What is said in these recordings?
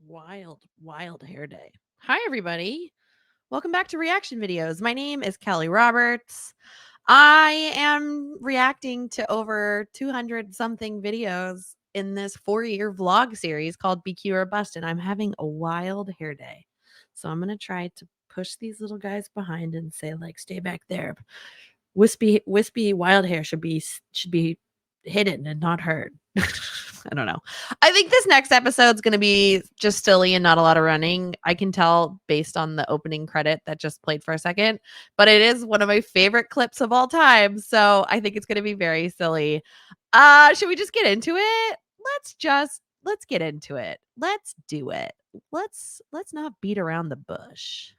Wild hair day. Hi, everybody. Welcome back to Reaction Videos. My name is Kelly Roberts. I am reacting to over 200 something videos in this 4-year vlog series called BQ or Bust, and I'm having a wild hair day. So I'm going to try to push these little guys behind and say, like, stay back there. Wispy wild hair should be hidden and not heard. I don't know. I think this next episode's going to be just silly and not a lot of running. I can tell based on the opening credit that just played for a second, but it is one of my favorite clips of all time. So I think it's going to be very silly. Should we just get into it? Let's get into it. Let's do it. Let's not beat around the bush.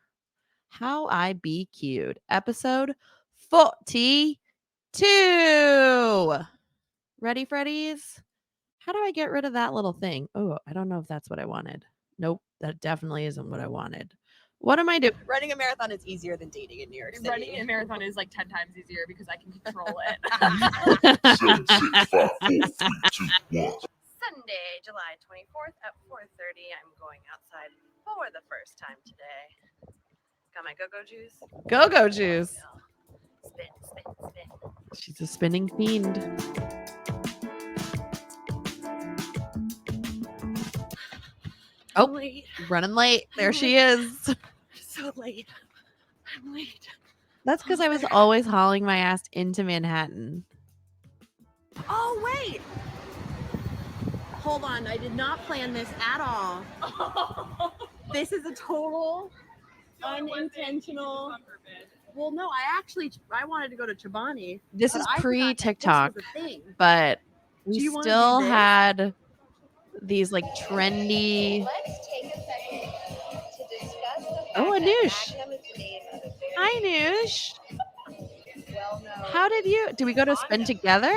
How I BQ'd, episode 42. Ready, Freddies? How do I get rid of that little thing? Oh, I don't know if that's what I wanted. Nope, that definitely isn't what I wanted. What am I doing? Running a marathon is easier than dating in New York City. Running a marathon is like 10 times easier because I can control it. 7, 6, 5, 4, 3, 2, 1. Sunday, July 24th at 4:30. I'm going outside for the first time today. Got my go-go juice. Go-go juice. Spin, spin, spin. She's a spinning fiend. Oh, late. Running late. There she is. So late. I'm late. That's because I was always hauling my ass into Manhattan. Oh, wait. Hold on. I did not plan this at all. This is a total unintentional. Well, no, I wanted to go to Chobani. This is pre-TikTok, thing. but we Do you wanna do still this? had these like trendy. Let's take a second to discuss the fact Oh, that Anoush. Magnum is made of a very Hi, Noosh. well-known How did you? Did we go to spin together?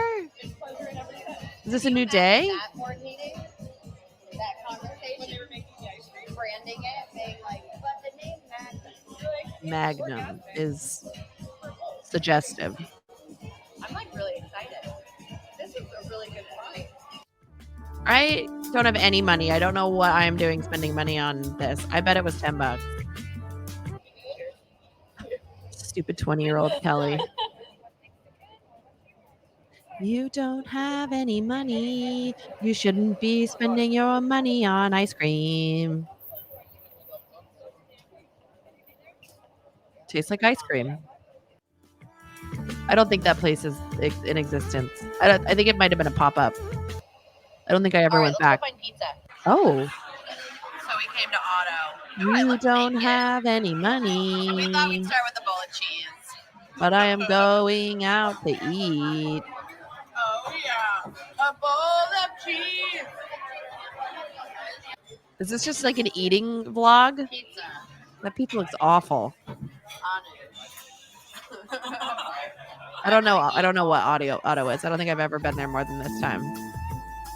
Is this a new day? that board meeting, that conversation, branding it, being like, but the name Magnum. Magnum is suggestive. I'm like really excited. This is a really good find. I don't have any money. I don't know what I'm doing spending money on this. I bet it was $10. Stupid 20-year-old Kelly. You don't have any money. You shouldn't be spending your money on ice cream. Tastes like ice cream. I don't think that place is in existence. I think it might have been a pop-up. I don't think I ever All right, went let's back. go find pizza. Oh, So we came to Otto. you don't have any We thought money, we'd start with the bowl of cheese. but I am going out to eat. Oh, yeah. A bowl of cheese. Is this just like an eating vlog? Pizza. That pizza looks awful. Anu. I don't know what Otto is. I don't think I've ever been there more than this time.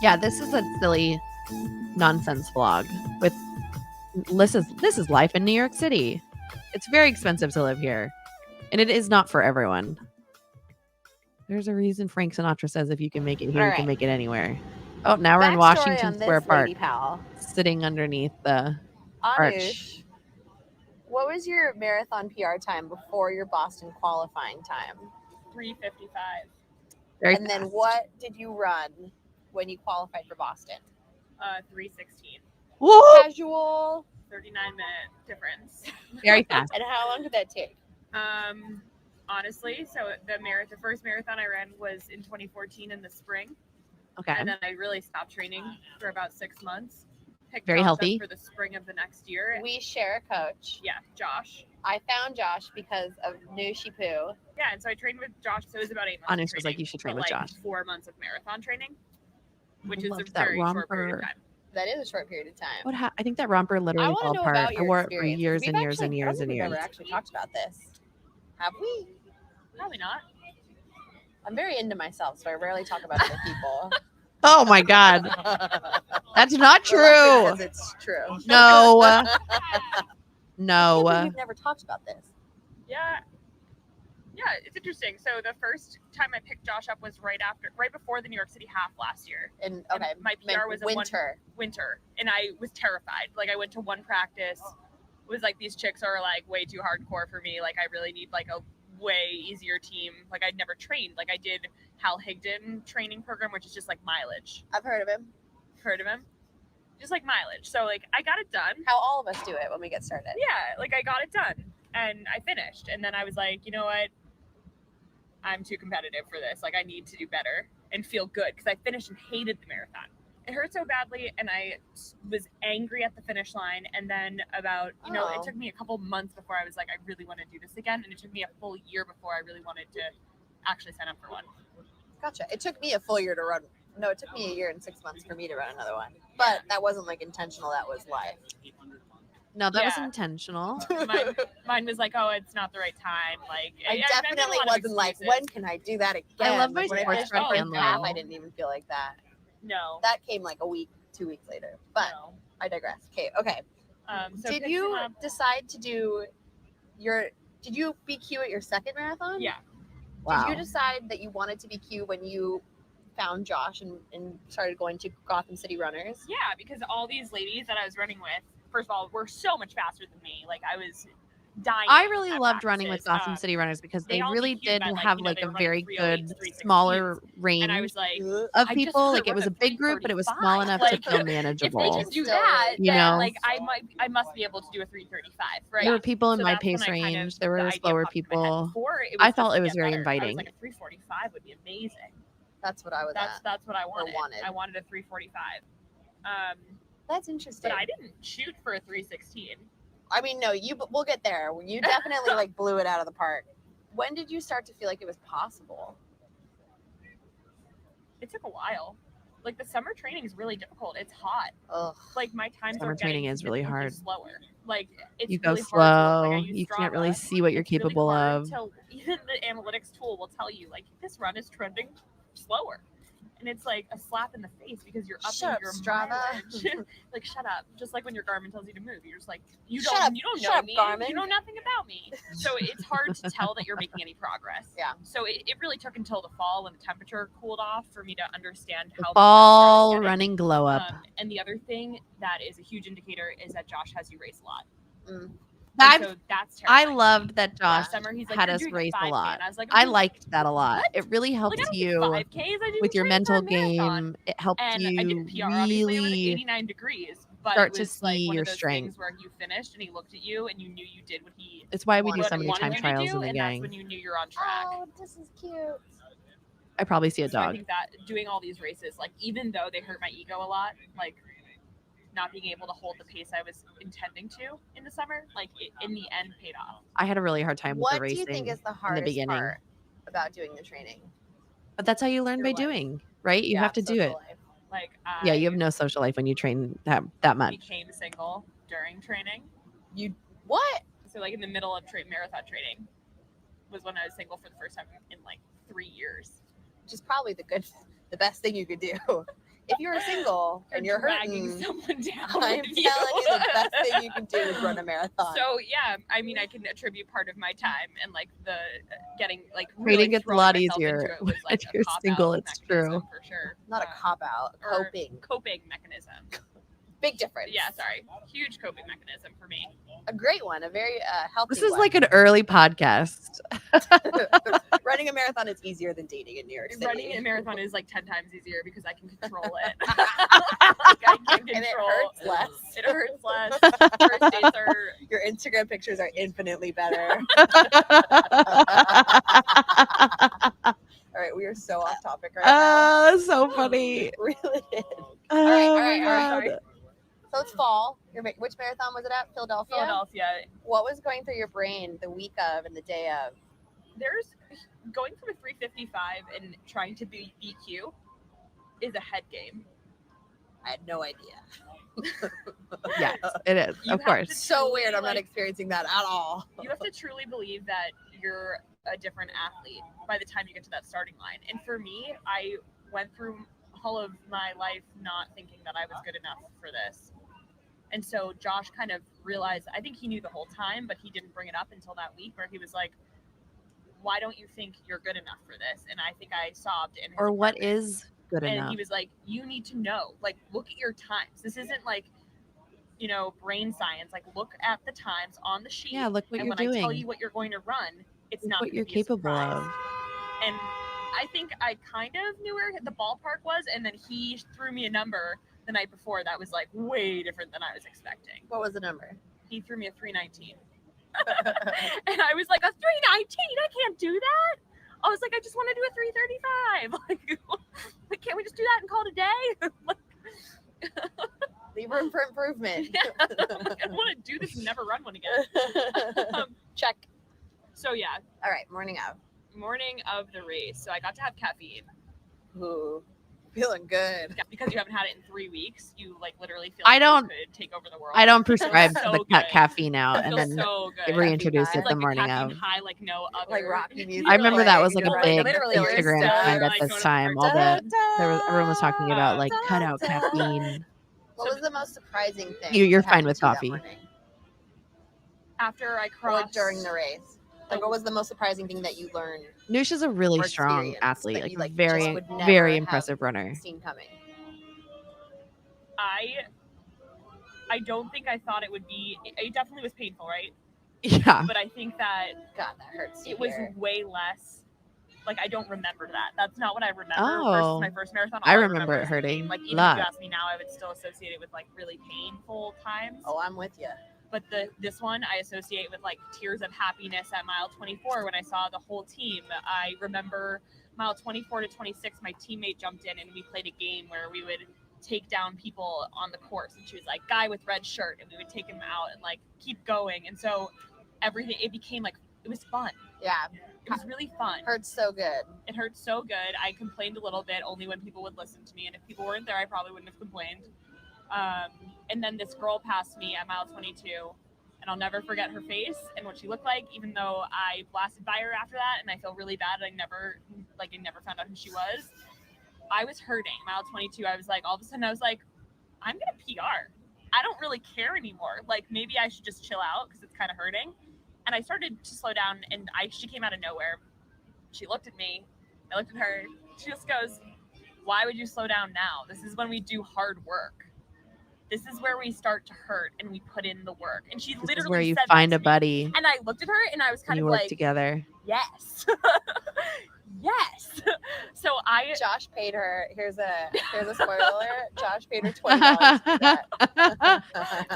Yeah, this is a silly nonsense vlog with this is life in New York City. It's very expensive to live here, and it is not for everyone. There's a reason Frank Sinatra says if you can make it here, you can make it anywhere. Oh, now we're in Washington Square Park, sitting underneath the arch. Anush, what was your marathon PR time before your Boston qualifying time? 3:55. Very And then fast. what did you run when you qualified for Boston? 3:16. Woo! Casual. 39-minute difference. Very fast. And how long did that take? Honestly, so the first marathon I ran was in 2014 in the spring, Okay. and then I really stopped training for about 6 months. Picked Very Josh up healthy. for the spring of the next year. We share a coach. Yeah, Josh. I found Josh because of Nooshi Poo. Yeah, and so I trained with Josh. So it was about 8 months. Anush of was like, training "You should for, train with like, Josh." 4 months of marathon training, which is a Loved that very short period romper. of time. That is a short period of time. I think that romper I literally want fell to know apart. about I your wore it for experience. years and We've years and actually- years I don't and think years. We've never actually talked about this. Have we? Probably not. I'm very into myself, so I rarely talk about other people. Oh my God, that's not true. Because it's true. No, I can't believe no. we've never talked about this. Yeah, Yeah, it's interesting. So the first time I picked Josh up was right before the New York City half last year. And And my PR was winter. winter, and I was terrified. Like I went to one practice, was like, these chicks are like way too hardcore for me. Like I really need like a way easier team. Like I'd never trained. Like I did Hal Higdon training program, which is just like mileage. I've heard of him. Heard of him? Just like mileage. So like I got it done. How all of us do it when we get started. Yeah, like I got it done and I finished. And then I was like, you know what? I'm too competitive for this. Like I need to do better and feel good, because I finished and hated the marathon. It hurt so badly, and I was angry at the finish line. And then about, it took me a couple months before I was like, I really want to do this again. And it took me a full year before I really wanted to actually sign up for one. Gotcha. It took me a full year to run. No, it took me a year and 6 months for me to run another one. But that wasn't like intentional. That was live. No, that was Yeah. intentional. Mine was like, oh, it's not the right time. Like I definitely wasn't like, when can I do that again? I love my Like, when I sports finished my friend first half, family. I didn't even feel like that. No. That came like a week, 2 weeks later. But No. I digress. Okay. So Did picked you him up. decide to do did you BQ at your second marathon? Yeah. Did you decide that you wanted to BQ when you found Josh and started going to Gotham City Runners? Yeah, because all these ladies that I was running with, first of all, were so much faster than me. Like I was dying. I really at loved running with practices. Gotham City Runners because they they all really DQ'd did by, have they like a were running very 308s, good 316s. smaller range And I was like, of I just people. wanna Like it run was a big group, but it was small 335. enough Like, to feel if they manageable. can do Still that, is. You then know? like I must be able to do a 335, right? There were people in So my that's when pace I kind of- range. There the were idea slower popped into my head. people. Before, it was I just felt to it was get very better. inviting. I was like, a 345 would be amazing. That's what I was at. That's what I wanted. wanted. I wanted a 345. That's interesting. But I didn't shoot for a 316. I mean, no, we'll get there. You definitely like blew it out of the park. When did you start to feel like it was possible? It took a while. Like the summer training is really difficult. It's hot. Ugh. Like my times Summer are training getting is really significantly hard. slower. Like it's You go really hard to look. slow. Like, I use You can't really Strava. see what you're It's really capable hard of. to- even the analytics tool will tell you like this run is trending slower. And it's like a slap in the face because you're Shut upping up, your Strava. mileage. Like shut up. Just like when your Garmin tells you to move, you're just like you Shut don't up, know shut up, me. Garmin. You know nothing about me. So it's hard to tell that you're making any progress. Yeah. So it really took until the fall when the temperature cooled off for me to understand The how fall the running glow up. And the other thing that is a huge indicator is that Josh has you race a lot. Mm. And so that's I terrifying. loved that Josh Last summer he's like, had "You're us doing race a 5K." lot. And I was like, I "I'm doing liked that a lot. what? It really helped like, I don't do you 5Ks. I do with your training for a mental marathon." game. It helped And I did you a PR obviously when it was really 89 degrees, but start it to was like see one your of those strength. things where you finished and he looked at you and you knew you did what he It's why we do what so he many wanted time you to trials do, in the and that's gang. when you knew you're on track. Oh, this is cute. I probably see a So I dog. think that doing all these races, like even though they hurt my ego a lot, like not being able to hold the pace I was intending to in the summer, like it, in the end paid off. I had a really hard time with What the do racing you think is the in the hardest beginning. part about doing the training? But that's how you learn Your by life. doing, right? You Yeah, have to do social it. life. Like Yeah, I you have no social life when you train that much. became single during training. What? So like in the middle of marathon training was when I was single for the first time in like 3 years. Which is probably the best thing you could do. If you're single and you're dragging hurting, someone down. I'm telling with you, the best thing you can do is run a marathon. So yeah, I mean, I can attribute part of my time and like the getting like Training really gets a throwing lot myself easier into it was, like, if a you're cop-out single, it's mechanism true. for sure. Not a cop out, or coping mechanism. Big difference. Yeah, sorry, huge coping mechanism for me. A great one, a very healthy This is one. like an early podcast. Running a marathon is easier than dating in New York City. Running a marathon is like 10 times easier because I can control it. Like, I can control. And it hurts less. It hurts less. First dates are Your Instagram pictures are infinitely better. All right, we are so off topic right now. Oh, so funny. It really is. Oh, All right, my sorry. God. So it's fall. Which marathon was it at? Philadelphia? Philadelphia. What was going through your brain the week of and the day of? There's going from a 355 and trying to be BQ is a head game. I had no idea. Yes, it is. You Of have course. to So truly, weird. I'm not like, experiencing that at all. You have to truly believe that you're a different athlete by the time you get to that starting line. And for me, I went through all of my life not thinking that I was good enough for this. And so Josh kind of realized, I think he knew the whole time, but he didn't bring it up until that week where he was like, why don't you think you're good enough for this? And I think I sobbed in his Or what apartment. is good And enough? he was like, you need to know, like, look at your times. This isn't like, you know, brain science. Like, look at the times on the sheet. Yeah, look what and you're when I tell doing. you what you're going to run, it's Look not what going you're to be a capable surprise. of. And I think I kind of knew where the ballpark was, and then he threw me a number the night before that was like way different than I was expecting. What was the number? He threw me a 319. And I was like, a 319? I can't do that. I was like, I just want to do a 335. Like, can't we just do that and call it a day? Leave room for improvement. Yeah. Like, I want to do this and never run one again. Check. So yeah, All right, morning of the race. So I got to have caffeine. Ooh, feeling good. Yeah, because you haven't had it in 3 weeks, you like literally feel I like don't- you could take over the world. I don't It feels prescribe so the good. caffeine out It and feels then so good. reintroduce Caffeine it high. the Like morning a caffeine of. high like no other. Like rocky music. I remember that was like You're a big literally Instagram stuck, trend at like, this going time. for All a the everyone was talking about like cut out Da, da, da. caffeine. What was the most surprising thing? You're that fine happened with to you that coffee. morning? After I Or crossed like during the race? Like, what was the most surprising thing that you learned Nusha's a really or strong experienced athlete, that like you, like, very, just would never very have impressive runner. seen coming? I don't think I thought it would be. It definitely was painful, right? Yeah. But I think that God, that hurts. To it was hear. way less. Like, I don't remember that. That's not what I remember Oh. versus my first marathon. I All remember it is the pain. hurting Like, a even if lot. you ask me now, I would still associate it with like really painful times. Oh, I'm with you. But this one I associate with like tears of happiness at mile 24 when I saw the whole team. I remember mile 24 to 26, my teammate jumped in and we played a game where we would take down people on the course, and she was like, guy with red shirt, and we would take him out and like keep going. And so everything, it became like, it was fun. Yeah, It was really fun. hurts so good. It hurt so good. I complained a little bit only when people would listen to me, and if people weren't there, I probably wouldn't have complained. And then this girl passed me at mile 22, and I'll never forget her face and what she looked like, even though I blasted by her after that, and I feel really bad. I never found out who she was. I was hurting. Mile 22, I was like, all of a sudden I was like, I'm gonna PR. I don't really care anymore. Like, maybe I should just chill out because it's kind of hurting. And I started to slow down, and she came out of nowhere. She looked at me. I looked at her. She just goes, why would you slow down now? This is when we do hard work. This is where we start to hurt and we put in the work. And she This literally is where you said find that a to me. buddy And I looked at her and I was and kind you of work like, together. yes. Yes. So Josh paid her. Here's a spoiler alert. Josh paid her $20 for that.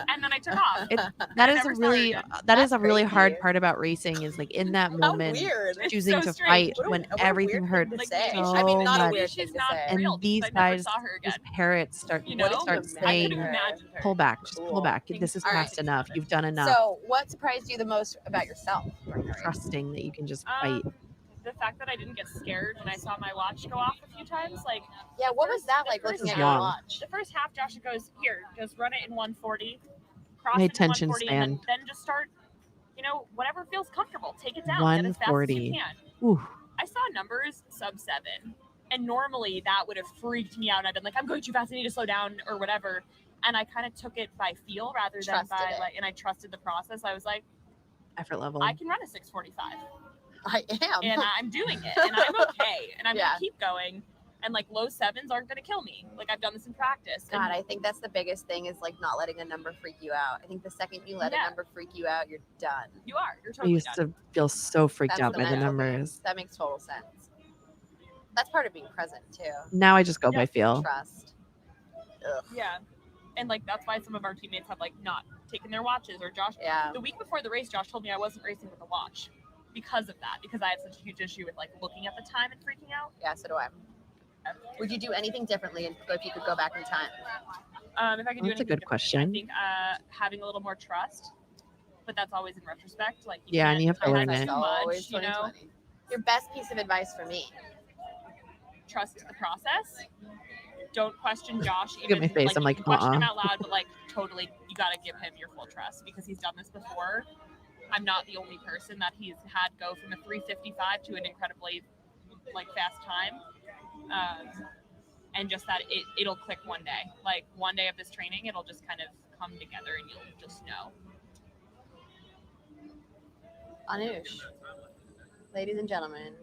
and then I took off. That is never a really started. that is That's a really hard crazy. part about racing is like in that How moment weird. It's choosing so to strange. fight when What a everything weird hurts thing to Like, say. maybe so I mean, not a much. weird she's thing to not say. real And because these I never guys, saw her these again. parents start You What know? if start you I could saying, have imagined her. pull back, just Cool. pull back. Thanks. This is All right. past enough. You've done enough. So, what surprised you the most about yourself during the race? Trusting that you can just fight. The fact that I didn't get scared when I saw my watch go off a few times, like Yeah, what was that the like first looking at half- your watch? the first half, Josh goes, here, just run it in 140, cross My it in attention 140, span. and then just start, whatever feels comfortable. Take it down, get as fast as you 140. can. Ooh, I saw numbers sub-7, and normally that would have freaked me out, and I've been like, I'm going too fast, I need to slow down, or whatever. And I kind of took it by feel rather than Trusted by, it. and I trusted the process. I was like, effort level. I can run a 6:45. I am. And I'm doing it, and I'm okay, and I'm Yeah. gonna keep going, and like low 7s aren't gonna kill me. Like, I've done this in practice. and God, I think that's the biggest thing is like not letting a number freak you out. I think the second you let a Yeah. number freak you out, you're done. you're I totally used done. to feel so freaked That's out the by the mental game. numbers. That makes total sense. That's part of being present too. Now I just go Yeah. by feel. Trust. Ugh. Yeah, and like that's why some of our teammates have like not taken their watches. Or Josh, Yeah. the week before the race, Josh told me I wasn't racing with a watch because of that, because I have such a huge issue with like looking at the time and freaking out. Yeah, so do I. Would you do anything differently if you could go back in time? If I could do That's a anything good differently, question. I think having a little more trust, but that's always in retrospect. Like, Yeah, and you have to learn hindsight's it. too Always much, 2020. Your best piece of advice for me. Trust the process. Don't question Josh. Look at my face, I'm you like, can question him uh-uh. out loud, but like totally, you got to give him your full trust because he's done this before. I'm not the only person that he's had go from a 3:55 to an incredibly like fast time, and just that it'll click one day. Like one day of this training, it'll just kind of come together, and you'll just know. Anush. ladies and gentlemen.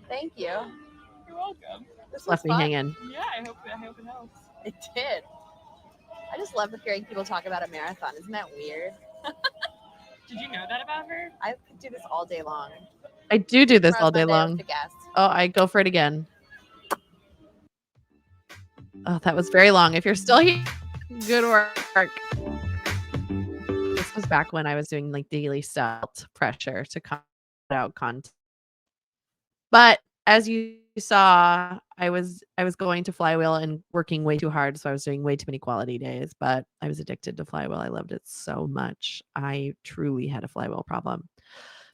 Thank you. You're welcome. This Left was me fun. hanging. Yeah, I hope it helps. It did. I just love hearing people talk about a marathon. Isn't that weird? Did you know that about her? I could do this all day long. I do this Tomorrow's all day Monday, I was long. the guest. Oh, I go for it again. Oh, that was very long. If you're still here, good work. This was back when I was doing like daily stuff, pressure to cut out content. But as you saw, I was going to Flywheel and working way too hard, so I was doing way too many quality days. But I was addicted to Flywheel. I loved it so much. I truly had a Flywheel problem.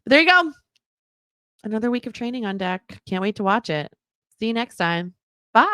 But there you go. Another week of training on deck. Can't wait to watch it. See you next time. Bye.